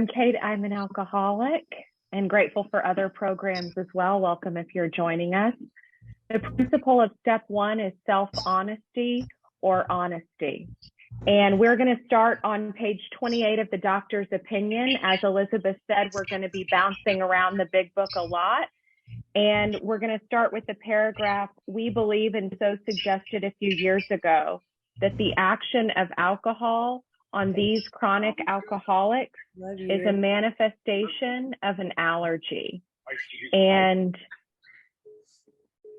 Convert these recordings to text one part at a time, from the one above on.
I'm Kate. I'm an alcoholic and grateful for other programs as well. Welcome if you're joining us. The principle of step one is self-honesty or honesty. And we're going to start on page 28 of the doctor's opinion. As Elizabeth said, we're going to be bouncing around the big book a lot. And we're going to start with the paragraph, we believe and so suggested a few years ago that the action of alcohol on these chronic alcoholics is a manifestation of an allergy. And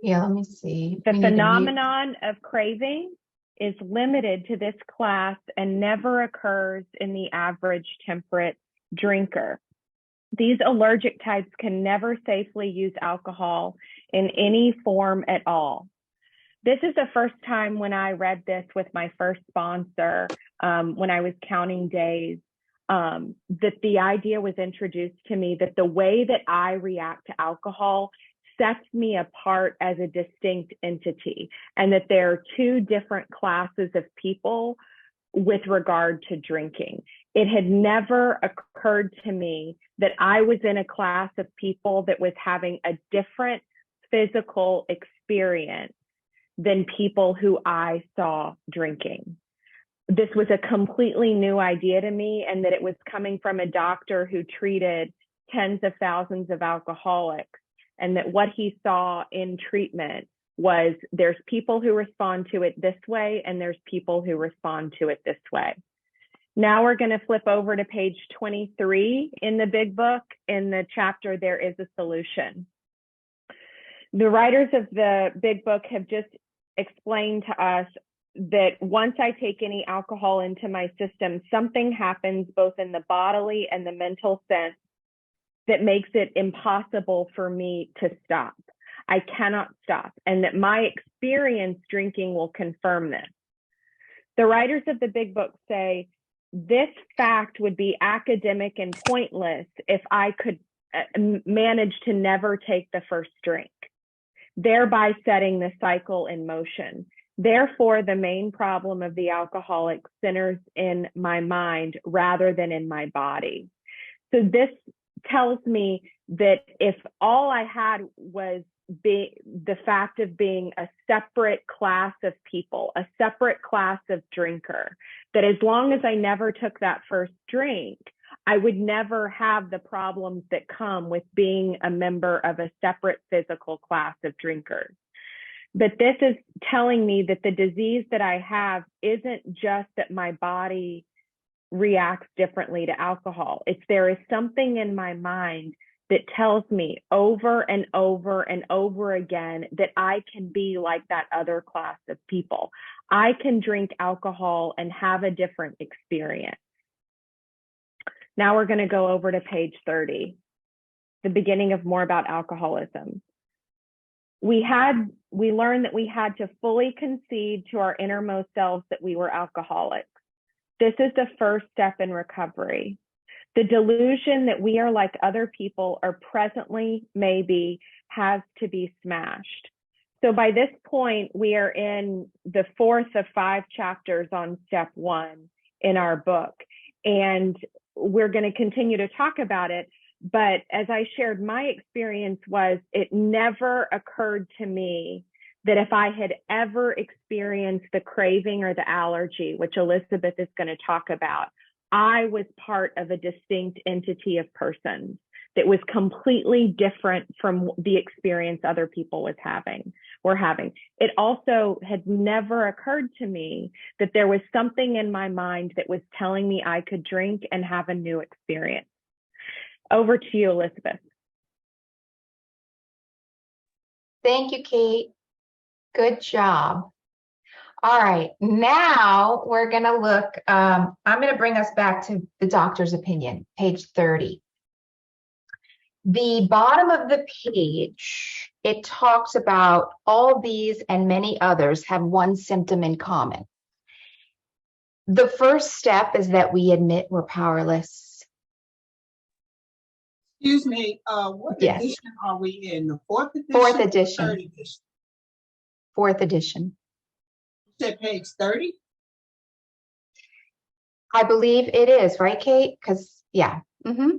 yeah, let me see. The phenomenon of craving is limited to this class and never occurs in the average temperate drinker. These allergic types can never safely use alcohol in any form at all. This is the first time when I read this with my first sponsor, when I was counting days, that the idea was introduced to me that the way that I react to alcohol sets me apart as a distinct entity, and that there are two different classes of people with regard to drinking. It had never occurred to me that I was in a class of people that was having a different physical experience than people who I saw drinking. This was a completely new idea to me, and that it was coming from a doctor who treated tens of thousands of alcoholics, and that what he saw in treatment was there's people who respond to it this way and there's people who respond to it this way. Now we're going to flip over to page 23 in the big book. In the chapter, There is a Solution. The writers of the big book have just explained to us that once I take any alcohol into my system, something happens both in the bodily and the mental sense that makes it impossible for me to stop. I cannot stop, and that my experience drinking will confirm this. The writers of the big book say, this fact would be academic and pointless if I could manage to never take the first drink, thereby setting the cycle in motion. Therefore, the main problem of the alcoholic centers in my mind rather than in my body. So this tells me that if all I had was the fact of being a separate class of people, a separate class of drinker, that as long as I never took that first drink, I would never have the problems that come with being a member of a separate physical class of drinkers. But this is telling me that the disease that I have isn't just that my body reacts differently to alcohol. It's there is something in my mind that tells me over and over and over again that I can be like that other class of people. I can drink alcohol and have a different experience. Now we're going to go over to page 30, the beginning of More About Alcoholism. We learned that we had to fully concede to our innermost selves that we were alcoholics. This is the first step in recovery. The delusion that we are like other people or presently maybe has to be smashed. So by this point, we are in the fourth of 5 chapters on step one in our book. And we're going to continue to talk about it. But as I shared, my experience was it never occurred to me that if I had ever experienced the craving or the allergy, which Elizabeth is going to talk about, I was part of a distinct entity of persons that was completely different from the experience other people were having. It also had never occurred to me that there was something in my mind that was telling me I could drink and have a new experience. Over to you, Elizabeth. Thank you, Kate. Good job. All right, now we're going to look, I'm going to bring us back to the doctor's opinion, page 30. The bottom of the page, it talks about all these and many others have one symptom in common. The first step is that we admit we're powerless. Excuse me, what edition are we in? The 4th edition? 4th edition. 3rd edition? 4th edition. You said page 30? I believe it is, right, Kate? Because, yeah, Mm-hmm.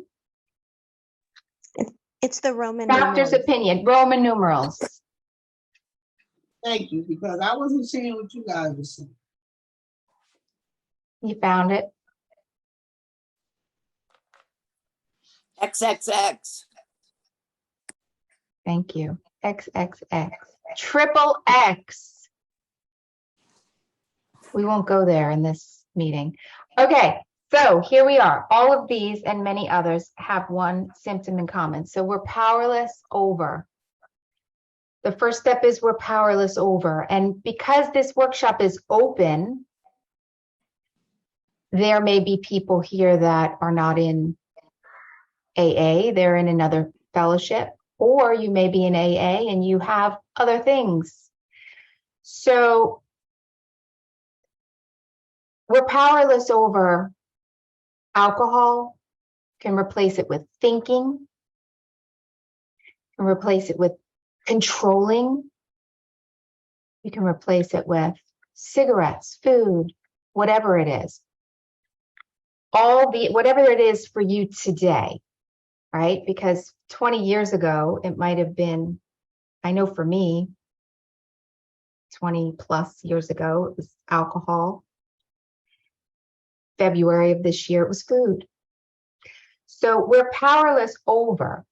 It's the Roman Doctor's numerals. opinion, Roman numerals. Thank you, because I wasn't seeing what you guys were saying. You found it? XXX. Thank you. XXX. Triple X. We won't go there in this meeting. Okay, so here we are. All of these and many others have one symptom in common. So we're powerless over. The first step is we're powerless over. And because this workshop is open, there may be people here that are not in AA, they're in another fellowship, or you may be in AA and you have other things. So we're powerless over alcohol, can replace it with thinking, can replace it with controlling, you can replace it with cigarettes, food, whatever it is. Whatever it is for you today, right? Because 20 years ago, it might have been, I know for me, 20 plus years ago, it was alcohol. February of this year, it was food. So we're powerless over.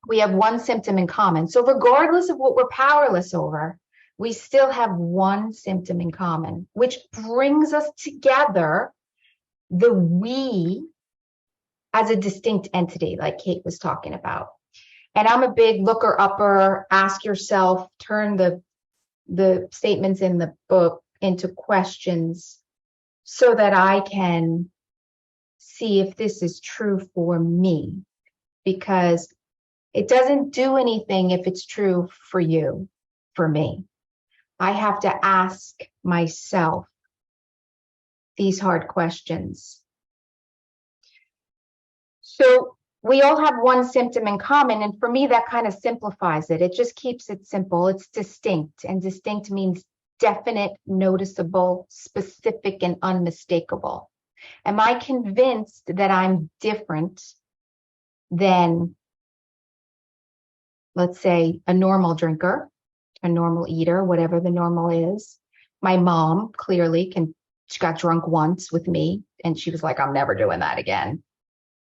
We have one symptom in common. So regardless of what we're powerless over, we still have one symptom in common, which brings us together, the we, as a distinct entity, like Kate was talking about. And I'm a big looker upper, ask yourself, turn the statements in the book into questions so that I can see if this is true for me, because it doesn't do anything if it's true for you, for me. I have to ask myself these hard questions. So we all have one symptom in common, and for me, that kind of simplifies it. It just keeps it simple. It's distinct, and distinct means definite, noticeable, specific, and unmistakable. Am I convinced that I'm different than, let's say, a normal drinker, a normal eater, whatever the normal is? My mom clearly she got drunk once with me, and she was like, I'm never doing that again.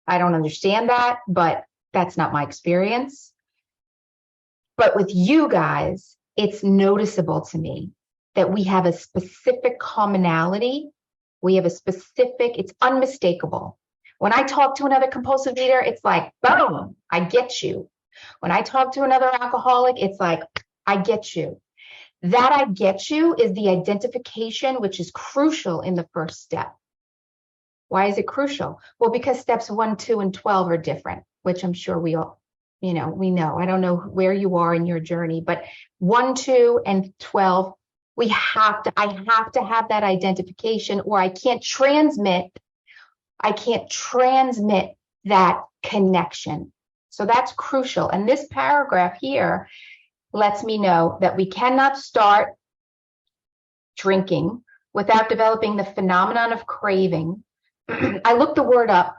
I don't understand that, but that's not my experience. But with you guys, it's noticeable to me that we have a specific commonality. We have a specific, it's unmistakable. When I talk to another compulsive eater, it's like, boom, I get you. When I talk to another alcoholic, it's like, I get you. That I get you is the identification, which is crucial in the first step. Why is it crucial? Well, because steps 1, 2, and 12 are different, which I'm sure we all, we know. I don't know where you are in your journey, but 1, 2, and 12, I have to have that identification, or I can't transmit that connection. So that's crucial. And this paragraph here lets me know that we cannot start drinking without developing the phenomenon of craving. I looked the word up.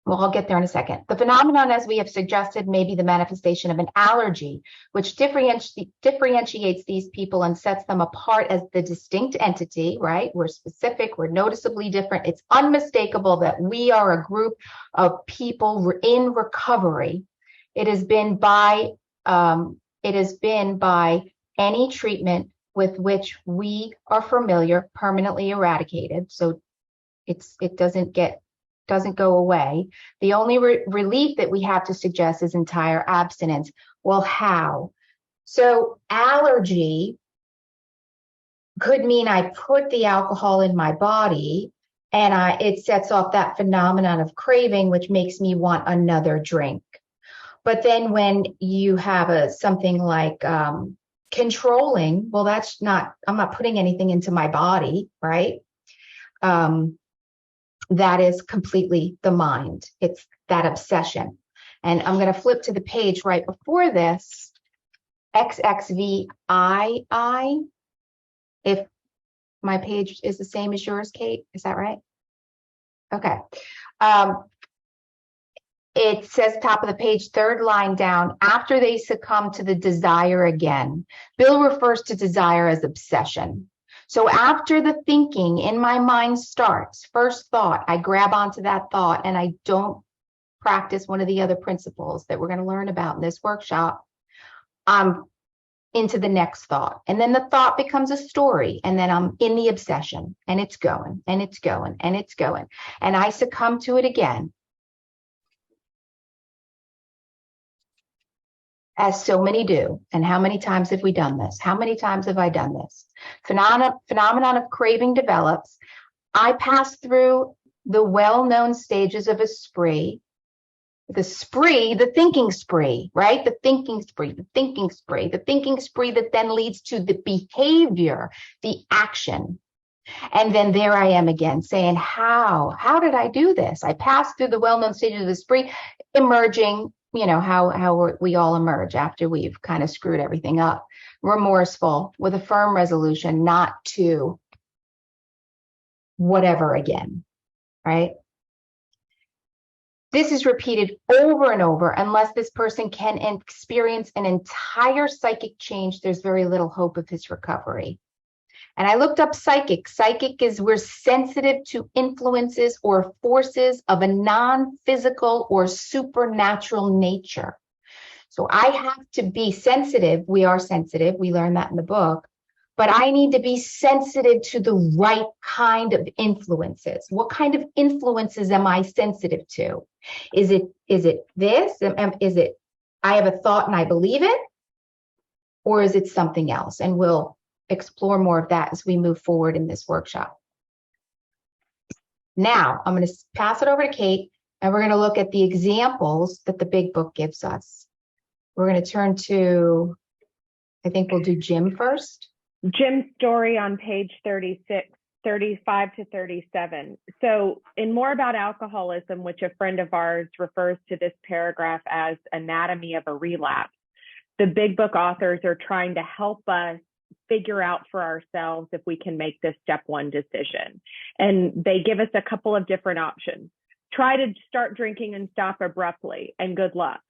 Well, I'll get there in a second. The phenomenon, as we have suggested, may be the manifestation of an allergy, which differentiates these people and sets them apart as the distinct entity, right? We're specific, we're noticeably different. It's unmistakable that we are a group of people in recovery. It has been by any treatment with which we are familiar, permanently eradicated. So it doesn't go away. The only relief that we have to suggest is entire abstinence. Well, how? So allergy could mean I put the alcohol in my body and it sets off that phenomenon of craving, which makes me want another drink. But then when you have something like controlling, well, I'm not putting anything into my body, right? That is completely the mind. It's that obsession. And I'm going to flip to the page right before this, XXVII. If my page is the same as yours, Kate, is that right? Okay. it says top of the page, third line down, after they succumb to the desire again. Bill refers to desire as obsession. So after the thinking in my mind starts, first thought, I grab onto that thought and I don't practice one of the other principles that we're going to learn about in this workshop, I'm into the next thought. And then the thought becomes a story. And then I'm in the obsession and it's going and it's going and it's going. And I succumb to it again. As so many do. And how many times have we done this? How many times have I done this? Phenomenon of craving develops. I pass through the well-known stages of a spree. The thinking spree, right? The thinking spree that then leads to the behavior, the action. And then there I am again saying, how did I do this? I passed through the well-known stages of the spree, emerging, how we all emerge after we've kind of screwed everything up, remorseful, with a firm resolution not to whatever again, right? This is repeated over and over. Unless this person can experience an entire psychic change, there's very little hope of his recovery. And I looked up psychic. Psychic is we're sensitive to influences or forces of a non-physical or supernatural nature. So I have to be sensitive. We are sensitive. We learn that in the book. But I need to be sensitive to the right kind of influences. What kind of influences am I sensitive to? Is it this? Is it I have a thought and I believe it? Or is it something else? And we'll explore more of that as we move forward in this workshop. Now, I'm going to pass it over to Kate, and we're going to look at the examples that the big book gives us. We're going to turn to, I think we'll do Jim first. Jim's story on page 36, 35 to 37. So in More About Alcoholism, which a friend of ours refers to this paragraph as anatomy of a relapse, the big book authors are trying to help us figure out for ourselves if we can make this step one decision. And they give us a couple of different options. Try to start drinking and stop abruptly, and good luck.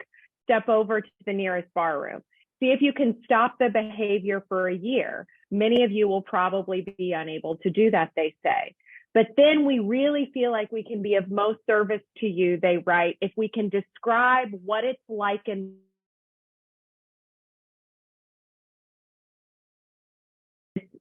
Step over to the nearest bar room. See if you can stop the behavior for a year. Many of you will probably be unable to do that, they say. But then we really feel like we can be of most service to you, they write, if we can describe what it's like in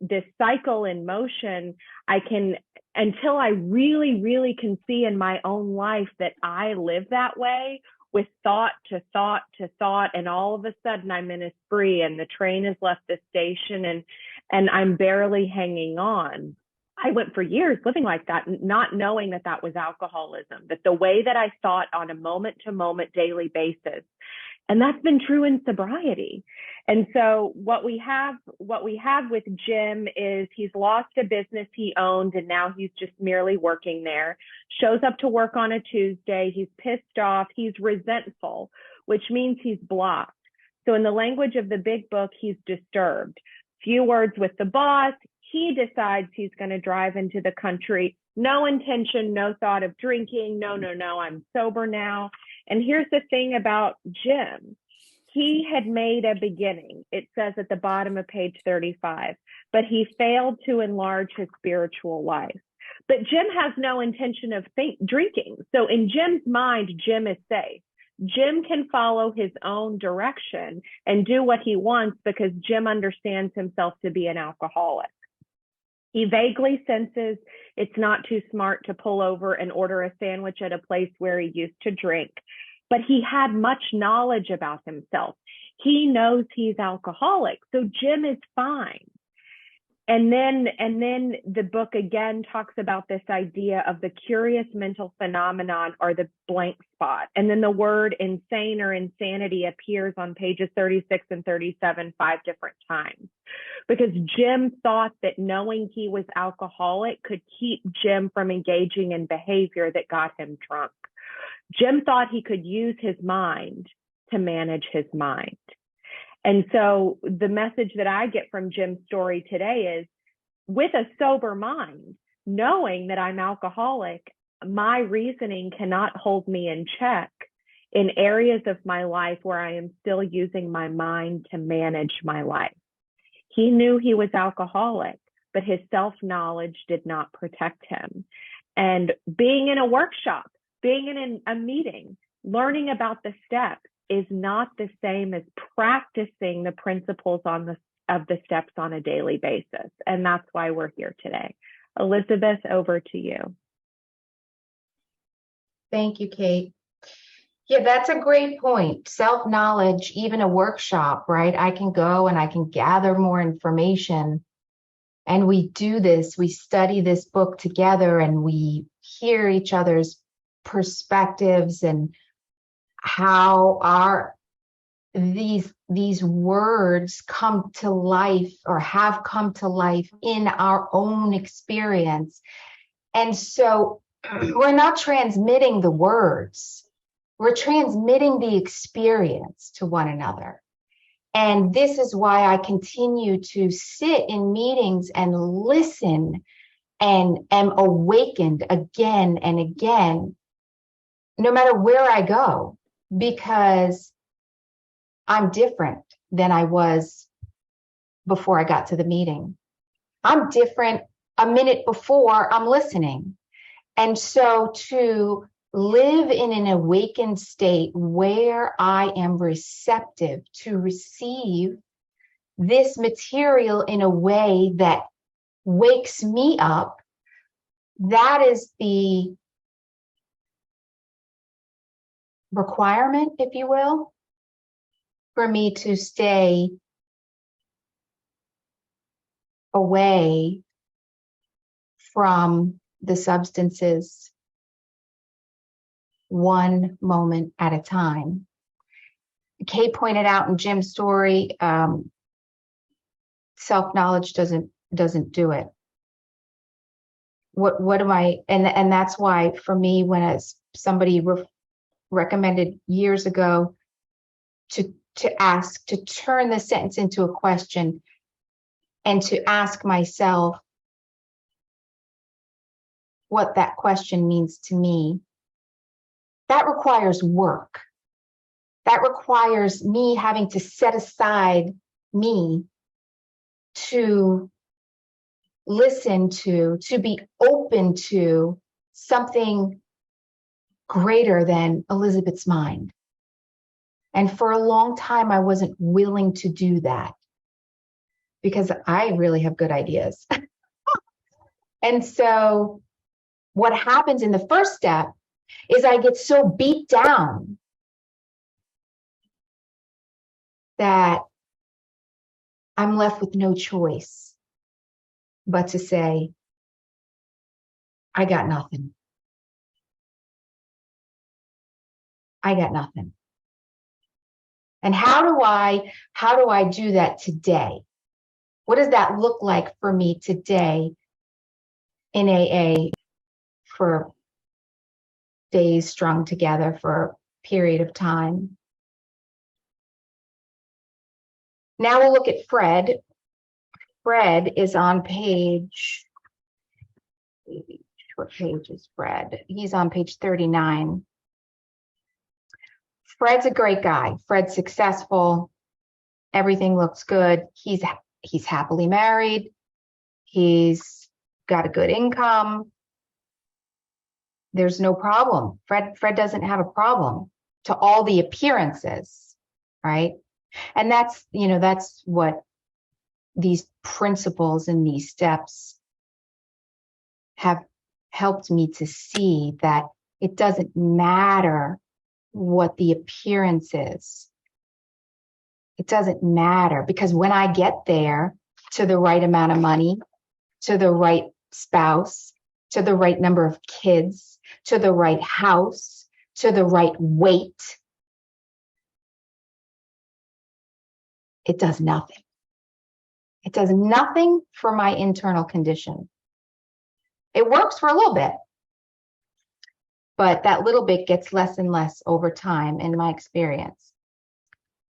this cycle in motion. I can, until I really, really can see in my own life that I live that way, with thought to thought to thought, and all of a sudden I'm in a spree and the train has left the station and I'm barely hanging on. I went for years living like that, not knowing that that was alcoholism, that the way that I thought on a moment to moment daily basis. And that's been true in sobriety. And so what we have with Jim is he's lost a business he owned and now he's just merely working there, shows up to work on a Tuesday. He's pissed off. He's resentful, which means he's blocked. So in the language of the big book, he's disturbed. Few words with the boss. He decides he's going to drive into the country. No intention, no thought of drinking. No, I'm sober now. And here's the thing about Jim. He had made a beginning. It says at the bottom of page 35, but he failed to enlarge his spiritual life. But Jim has no intention of drinking. So in Jim's mind, Jim is safe. Jim can follow his own direction and do what he wants because Jim understands himself to be an alcoholic. He vaguely senses it's not too smart to pull over and order a sandwich at a place where he used to drink, but he had much knowledge about himself. He knows he's alcoholic, so Jim is fine. And then the book again talks about this idea of the curious mental phenomenon or the blank spot. And then the word insane or insanity appears on pages 36 and 37 5 different times. Because Jim thought that knowing he was alcoholic could keep Jim from engaging in behavior that got him drunk. Jim thought he could use his mind to manage his mind. And so the message that I get from Jim's story today is, with a sober mind, knowing that I'm alcoholic, my reasoning cannot hold me in check in areas of my life where I am still using my mind to manage my life. He knew he was alcoholic, but his self-knowledge did not protect him. And being in a workshop, being in a meeting, learning about the steps is not the same as practicing the principles of the steps on a daily basis. And that's why we're here today. Elizabeth, over to you. Thank you, Kate. Yeah, that's a great point. Self-knowledge, even a workshop, right? I can go and I can gather more information. And we do this, we study this book together and we hear each other's perspectives and how these words come to life or have come to life in our own experience. And so we're not transmitting the words, we're transmitting the experience to one another. And this is why I continue to sit in meetings and listen and am awakened again and again, no matter where I go, because I'm different than I was before I got to the meeting. I'm different a minute before I'm listening. And so to live in an awakened state where I am receptive to receive this material in a way that wakes me up, that is the requirement, if you will, for me to stay away from the substances one moment at a time. Kay pointed out in Jim's story, self-knowledge doesn't do it. What am I, and that's why for me, when somebody recommended years ago to turn the sentence into a question and to ask myself what that question means to me, that requires work. That requires me having to set aside me to listen to be open to something greater than Elizabeth's mind. And for a long time, I wasn't willing to do that because I really have good ideas. And so what happens in the first step is I get so beat down that I'm left with no choice but to say, I got nothing. I got nothing. And how do I do that today? What does that look like for me today in AA for days strung together for a period of time? Now we'll look at Fred. Fred is on page, what page is Fred? He's on page 39. Fred's a great guy. Fred's successful. Everything looks good. He's happily married. He's got a good income. There's no problem. Fred doesn't have a problem to all the appearances, right? And that's what these principles and these steps have helped me to see, that it doesn't matter what the appearance is. It doesn't matter, because when I get there to the right amount of money, to the right spouse, to the right number of kids, to the right house, to the right weight, it does nothing. It does nothing for my internal condition. It works for a little bit, but that little bit gets less and less over time in my experience.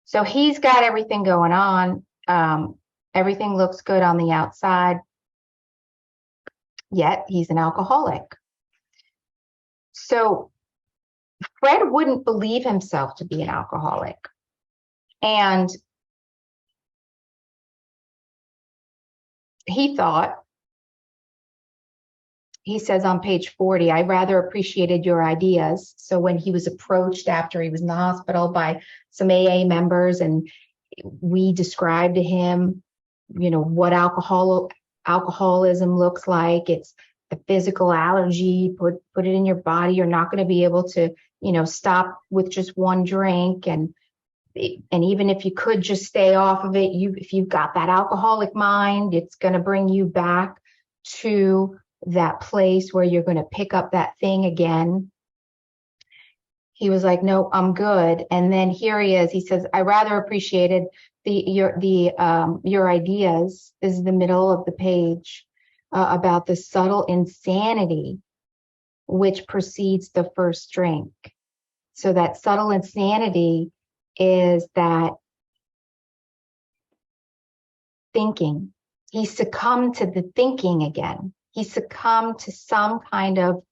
So he's got everything going on. Everything looks good on the outside, yet he's an alcoholic. So Fred wouldn't believe himself to be an alcoholic. And he thought, he says on page 40, I rather appreciated your ideas. So when he was approached after he was in the hospital by some AA members, and we described to him, what alcoholism looks like. It's the physical allergy, put it in your body. You're not going to be able to, stop with just one drink. And even if you could just stay off of it, if you've got that alcoholic mind, it's going to bring you back to that place where you're going to pick up that thing again. He was like, no, I'm good. And then here he is. He says, I rather appreciated your ideas. This is the middle of the page, about the subtle insanity which precedes the first drink. So that subtle insanity is that thinking. He succumbed to the thinking again. He succumbed to some kind of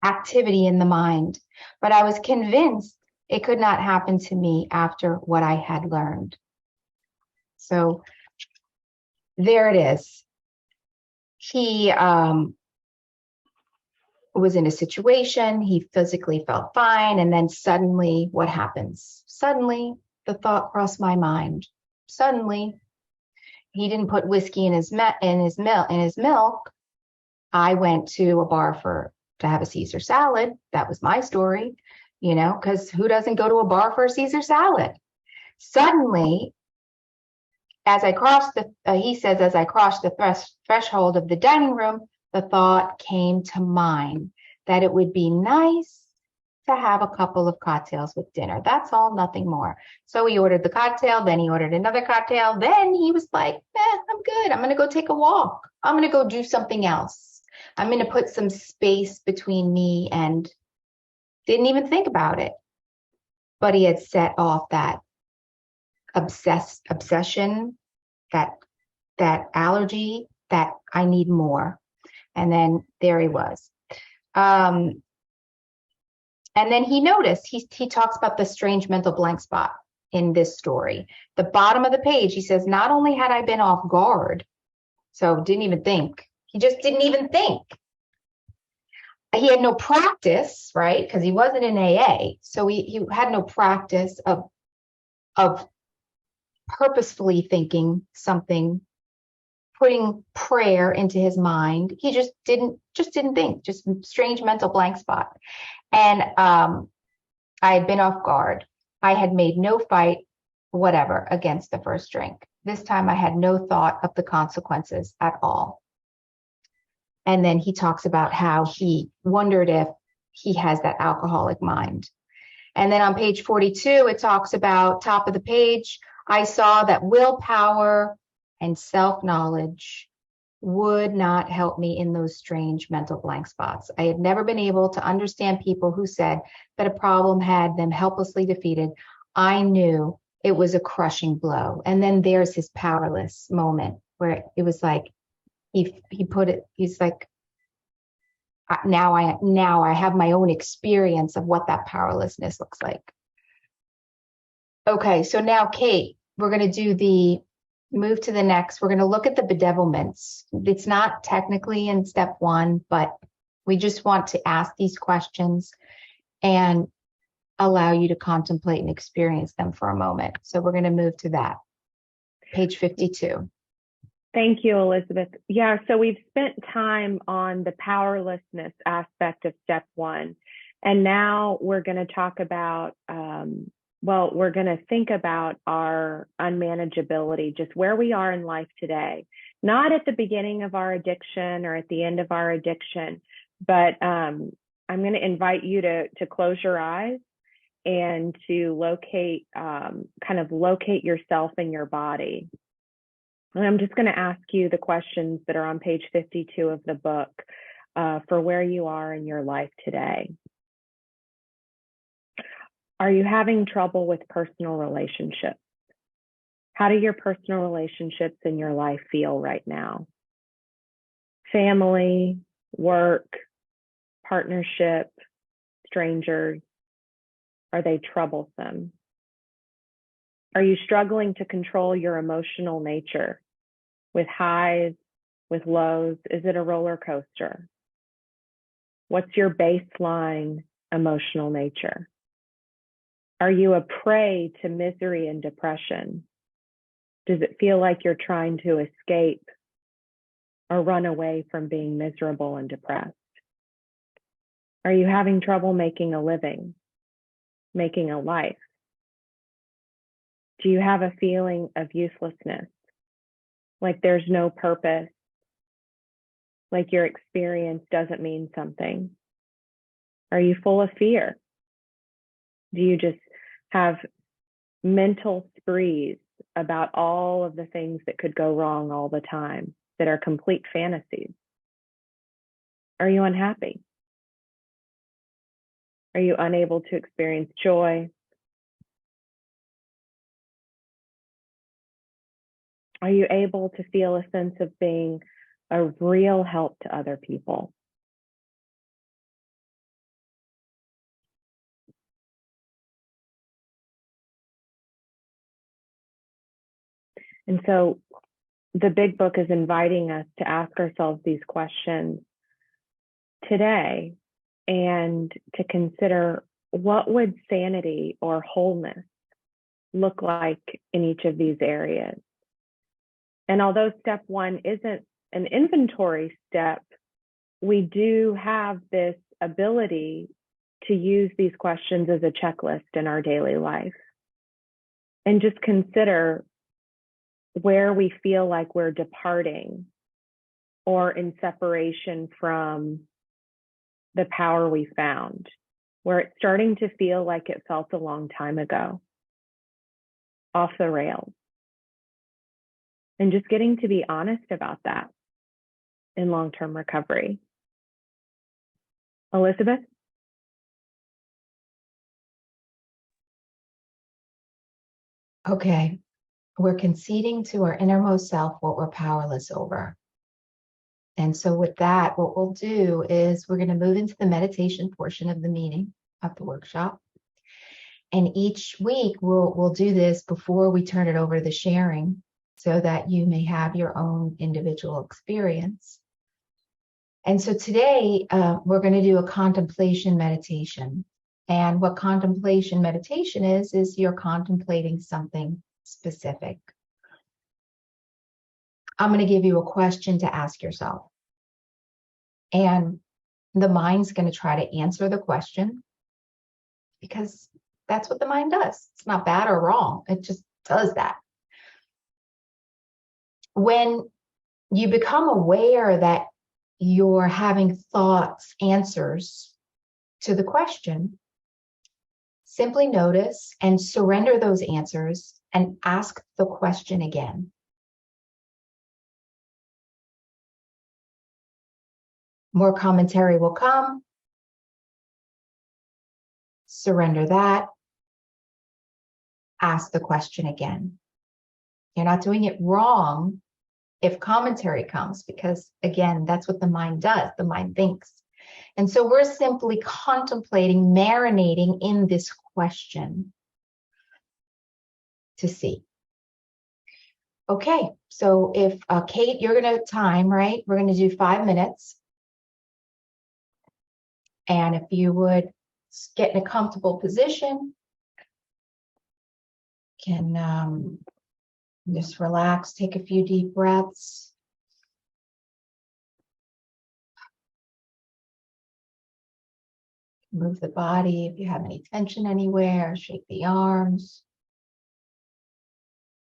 activity in the mind. But I was convinced it could not happen to me after what I had learned. So there it is. He was in a situation, he physically felt fine, and then suddenly, what happens? Suddenly, the thought crossed my mind. Suddenly, he didn't put whiskey in his milk. I went to a bar to have a Caesar salad. That was my story, because who doesn't go to a bar for a Caesar salad? Suddenly, as I crossed the threshold of the dining room, the thought came to mind that it would be nice to have a couple of cocktails with dinner. That's all, nothing more. So he ordered the cocktail, then he ordered another cocktail. Then he was like, I'm good. I'm going to go take a walk. I'm going to go do something else. I'm going to put some space between me, and didn't even think about it. But he had set off that obsession, that allergy, that I need more. And then there he was. And then he noticed, he talks about the strange mental blank spot in this story. The bottom of the page, he says, not only had I been off guard, so didn't even think. He just didn't even think. He had no practice, right? Because he wasn't in AA. So he had no practice of purposefully thinking something, putting prayer into his mind. He just didn't think, just strange mental blank spot. And I had been off guard. I had made no fight, whatever, against the first drink. This time I had no thought of the consequences at all. And then he talks about how he wondered if he has that alcoholic mind. And then on page 42, it talks about, top of the page, I saw that willpower and self-knowledge would not help me in those strange mental blank spots. I had never been able to understand people who said that a problem had them helplessly defeated. I knew it was a crushing blow. And then there's his powerless moment where it was like, he's like, now I have my own experience of what that powerlessness looks like. Okay, so now, Kate, we're going to move to the next. We're going to look at the bedevilments. It's not technically in step 1, but we just want to ask these questions and allow you to contemplate and experience them for a moment. So we're going to move to that. Page 52. Thank you, Elizabeth. Yeah, so we've spent time on the powerlessness aspect of step 1. And now we're going to talk about, we're going to think about our unmanageability, just where we are in life today, not at the beginning of our addiction or at the end of our addiction, but I'm going to invite you to close your eyes and to locate yourself in your body. And I'm just going to ask you the questions that are on page 52 of the book for where you are in your life today. Are you having trouble with personal relationships? How do your personal relationships in your life feel right now? Family, work, partnership, strangers? Are they troublesome? Are you struggling to control your emotional nature with highs, with lows? Is it a roller coaster? What's your baseline emotional nature? Are you a prey to misery and depression? Does it feel like you're trying to escape or run away from being miserable and depressed? Are you having trouble making a living, making a life? Do you have a feeling of uselessness, like there's no purpose, like your experience doesn't mean something? Are you full of fear? Do you just have mental sprees about all of the things that could go wrong all the time that are complete fantasies? Are you unhappy? Are you unable to experience joy? Are you able to feel a sense of being a real help to other people? And so the big book is inviting us to ask ourselves these questions today and to consider, what would sanity or wholeness look like in each of these areas? And although step one isn't an inventory step, we do have this ability to use these questions as a checklist in our daily life. And just consider where we feel like we're departing or in separation from the power we found, where it's starting to feel like it felt a long time ago, off the rails. And just getting to be honest about that in long-term recovery. Elizabeth? Okay, we're conceding to our innermost self what we're powerless over. And so with that, what we'll do is we're going to move into the meditation portion of the meeting, of the workshop. And each week we'll do this before we turn it over to the sharing, so that you may have your own individual experience. And so today we're going to do a contemplation meditation. And what contemplation meditation is you're contemplating something specific. I'm going to give you a question to ask yourself. And the mind's going to try to answer the question, because that's what the mind does. It's not bad or wrong. It just does that. When you become aware that you're having thoughts, answers to the question, simply notice and surrender those answers and ask the question again. More commentary will come. Surrender that. Ask the question again. You're not doing it wrong if commentary comes, because again, that's what the mind does. The mind thinks. And so we're simply contemplating, marinating in this question to see. Okay, so if Kate, you're going to time, right? We're going to do 5 minutes. And if you would get in a comfortable position, can just relax, take a few deep breaths. Move the body if you have any tension anywhere, shake the arms.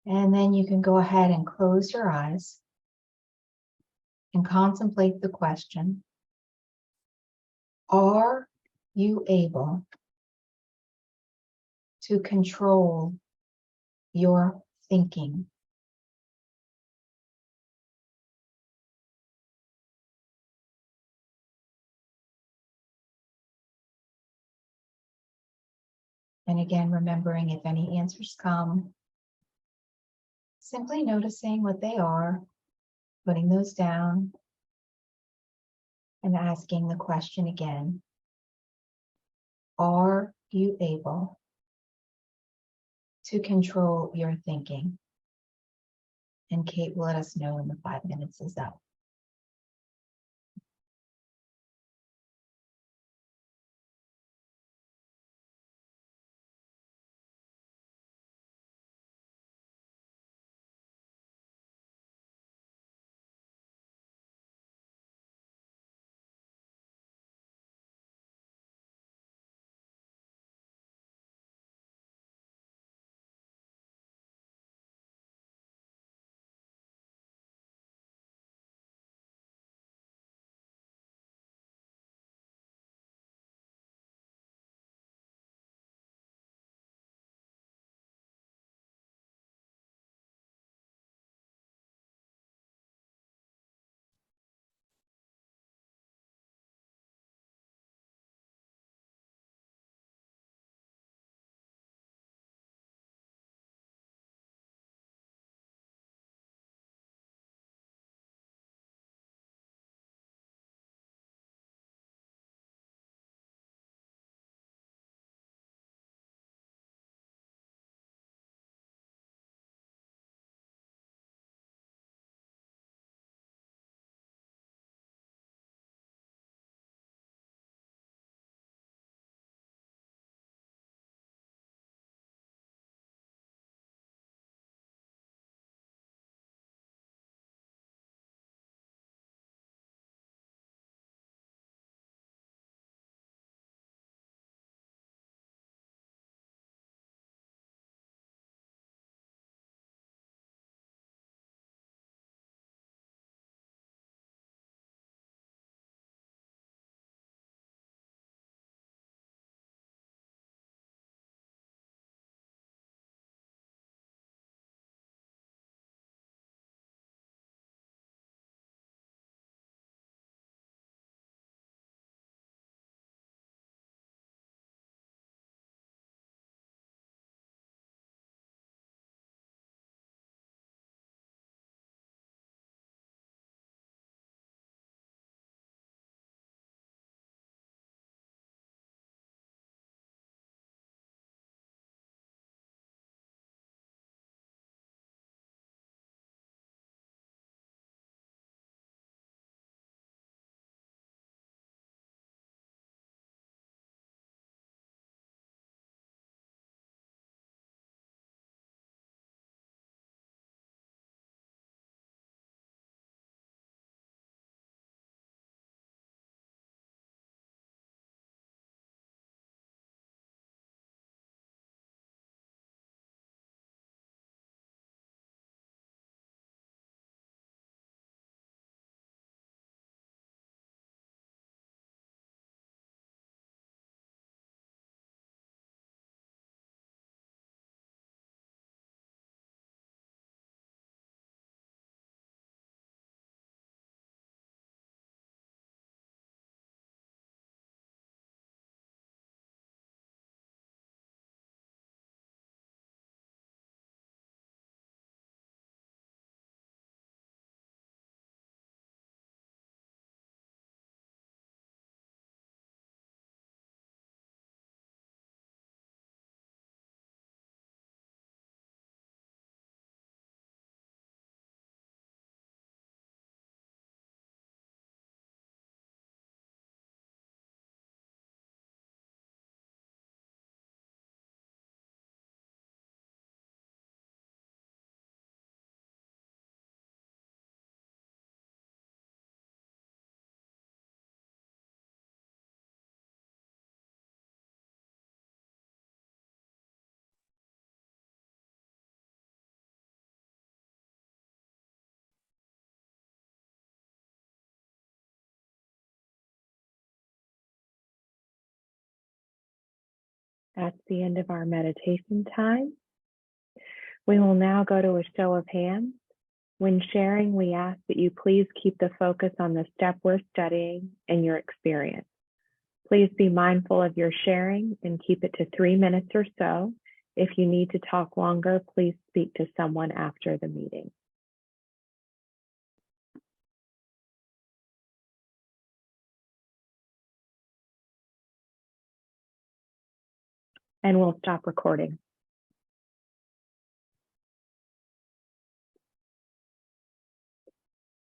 And then you can go ahead and close your eyes and contemplate the question. Are you able to control your thinking? And again, remembering if any answers come, simply noticing what they are, putting those down, and asking the question again. Are you able to control your thinking? And Kate will let us know when the 5 minutes is up. That's the end of our meditation time. We will now go to a show of hands. When sharing, we ask that you please keep the focus on the step we're studying and your experience. Please be mindful of your sharing and keep it to 3 minutes or so. If you need to talk longer, please speak to someone after the meeting. and we'll stop recording.